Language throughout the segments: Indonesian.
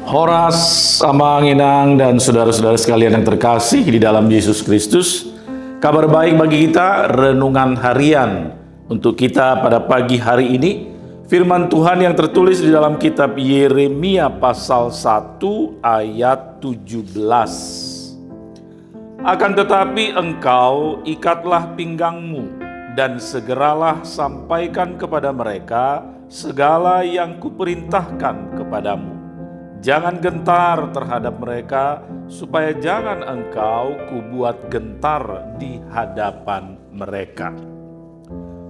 Horas, Amang, Inang, dan saudara-saudara sekalian yang terkasih di dalam Yesus Kristus. Kabar baik bagi kita, renungan harian untuk kita pada pagi hari ini. Firman Tuhan yang tertulis di dalam kitab Yeremia pasal 1 ayat 17. Akan tetapi engkau ikatlah pinggangmu dan segeralah sampaikan kepada mereka segala yang kuperintahkan kepadamu. Jangan gentar terhadap mereka, supaya jangan engkau kubuat gentar di hadapan mereka.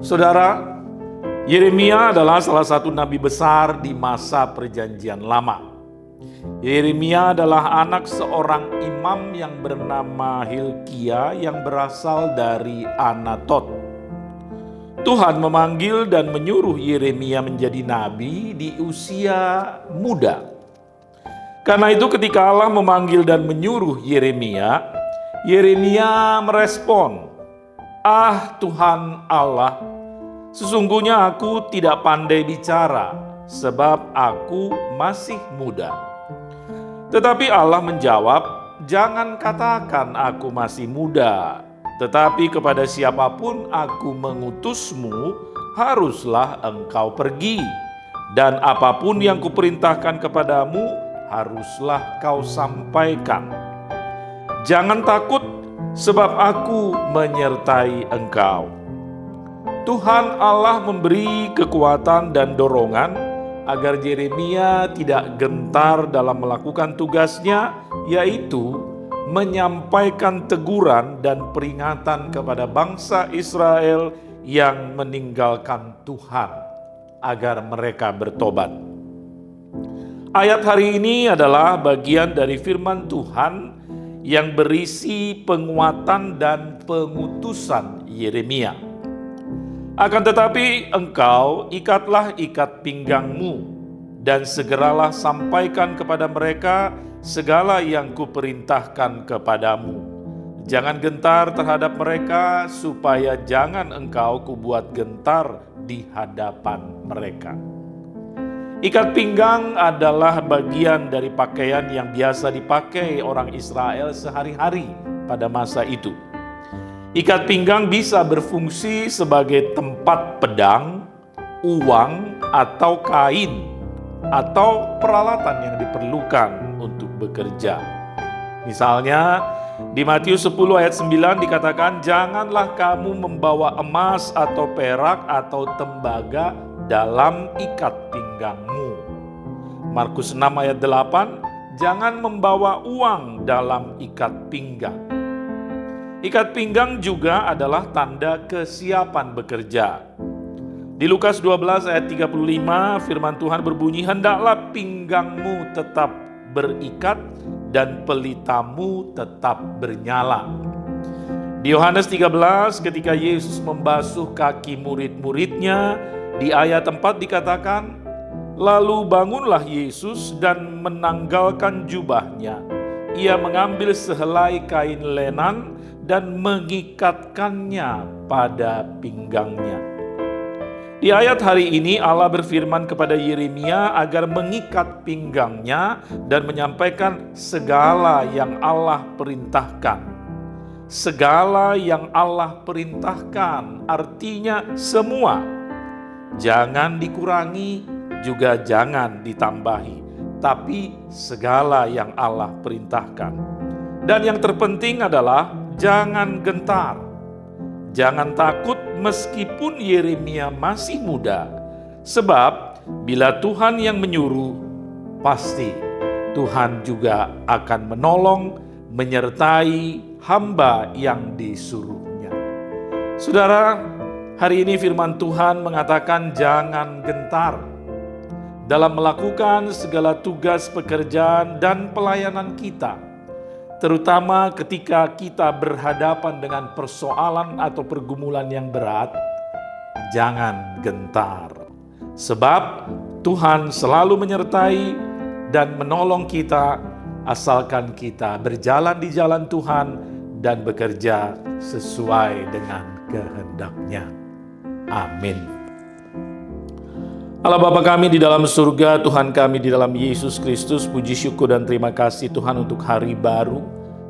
Saudara, Yeremia adalah salah satu nabi besar di masa Perjanjian Lama. Yeremia adalah anak seorang imam yang bernama Hilkia yang berasal dari Anatot. Tuhan memanggil dan menyuruh Yeremia menjadi nabi di usia muda. Karena itu ketika Allah memanggil dan menyuruh Yeremia, Yeremia merespon, "Ah Tuhan Allah, sesungguhnya aku tidak pandai bicara, sebab aku masih muda." Tetapi Allah menjawab, "Jangan katakan aku masih muda, tetapi kepada siapapun aku mengutusmu, haruslah engkau pergi. Dan apapun yang kuperintahkan kepadamu, haruslah kau sampaikan. Jangan takut, sebab aku menyertai engkau." Tuhan Allah memberi kekuatan dan dorongan agar Yeremia tidak gentar dalam melakukan tugasnya, yaitu menyampaikan teguran dan peringatan kepada bangsa Israel yang meninggalkan Tuhan agar mereka bertobat. Ayat hari ini adalah bagian dari firman Tuhan yang berisi penguatan dan pengutusan Yeremia. Akan tetapi engkau ikatlah ikat pinggangmu dan segeralah sampaikan kepada mereka segala yang kuperintahkan kepadamu. Jangan gentar terhadap mereka, supaya jangan engkau kubuat gentar di hadapan mereka. Ikat pinggang adalah bagian dari pakaian yang biasa dipakai orang Israel sehari-hari pada masa itu. Ikat pinggang bisa berfungsi sebagai tempat pedang, uang, atau kain, atau peralatan yang diperlukan untuk bekerja. Misalnya, di Matius 10 ayat 9 dikatakan, "Janganlah kamu membawa emas atau perak atau tembaga dalam ikat pinggangmu." Markus 6 ayat 8, "Jangan membawa uang dalam ikat pinggang." Ikat pinggang juga adalah tanda kesiapan bekerja. Di Lukas 12 ayat 35 firman Tuhan berbunyi, "Hendaklah pinggangmu tetap berikat dan pelitamu tetap bernyala." Di Yohanes 13 ketika Yesus membasuh kaki murid-muridnya, di ayat 4 dikatakan, "Lalu bangunlah Yesus dan menanggalkan jubahnya. Ia mengambil sehelai kain lenan dan mengikatkannya pada pinggangnya." Di ayat hari ini Allah berfirman kepada Yeremia agar mengikat pinggangnya dan menyampaikan segala yang Allah perintahkan. Segala yang Allah perintahkan artinya semua. Jangan dikurangi, juga jangan ditambahi, tapi segala yang Allah perintahkan. Dan yang terpenting adalah jangan gentar. Jangan takut meskipun Yeremia masih muda. Sebab bila Tuhan yang menyuruh, pasti Tuhan juga akan menolong, menyertai hamba yang disuruhnya. Saudara, hari ini firman Tuhan mengatakan jangan gentar dalam melakukan segala tugas pekerjaan dan pelayanan kita. Terutama ketika kita berhadapan dengan persoalan atau pergumulan yang berat, jangan gentar. Sebab Tuhan selalu menyertai dan menolong kita, asalkan kita berjalan di jalan Tuhan dan bekerja sesuai dengan kehendak-Nya. Amin. Allah Bapa kami di dalam surga, Tuhan kami di dalam Yesus Kristus, puji syukur dan terima kasih Tuhan untuk hari baru.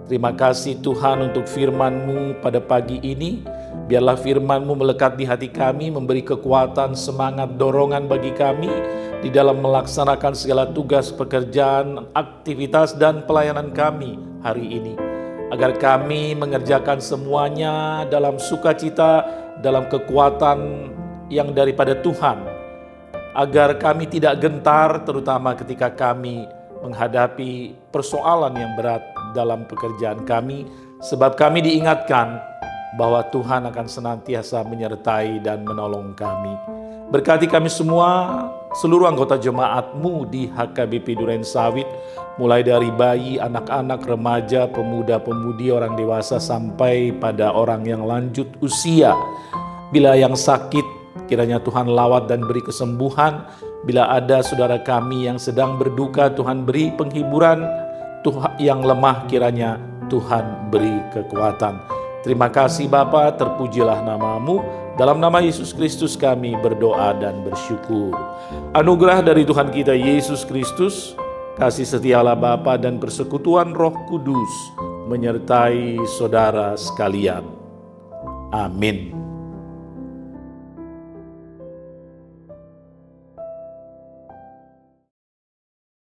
Terima kasih Tuhan untuk firman-Mu pada pagi ini. Biarlah firman-Mu melekat di hati kami, memberi kekuatan, semangat, dorongan bagi kami di dalam melaksanakan segala tugas, pekerjaan, aktivitas, dan pelayanan kami hari ini. Agar kami mengerjakan semuanya dalam sukacita, dalam kekuatan yang daripada Tuhan. Agar kami tidak gentar, terutama ketika kami menghadapi persoalan yang berat dalam pekerjaan kami, sebab kami diingatkan bahwa Tuhan akan senantiasa menyertai dan menolong kami. Berkati kami semua, seluruh anggota jemaat-Mu di HKBP Durensawit, mulai dari bayi, anak-anak, remaja, pemuda-pemudi, orang dewasa, sampai pada orang yang lanjut usia. Bila yang sakit, kiranya Tuhan lawat dan beri kesembuhan. Bila ada saudara kami yang sedang berduka, Tuhan beri penghiburan. Tuhan yang lemah, kiranya Tuhan beri kekuatan. Terima kasih Bapa, terpujilah nama-Mu. Dalam nama Yesus Kristus kami berdoa dan bersyukur. Anugerah dari Tuhan kita Yesus Kristus, kasih setia Allah Bapa dan persekutuan Roh Kudus menyertai saudara sekalian. Amin.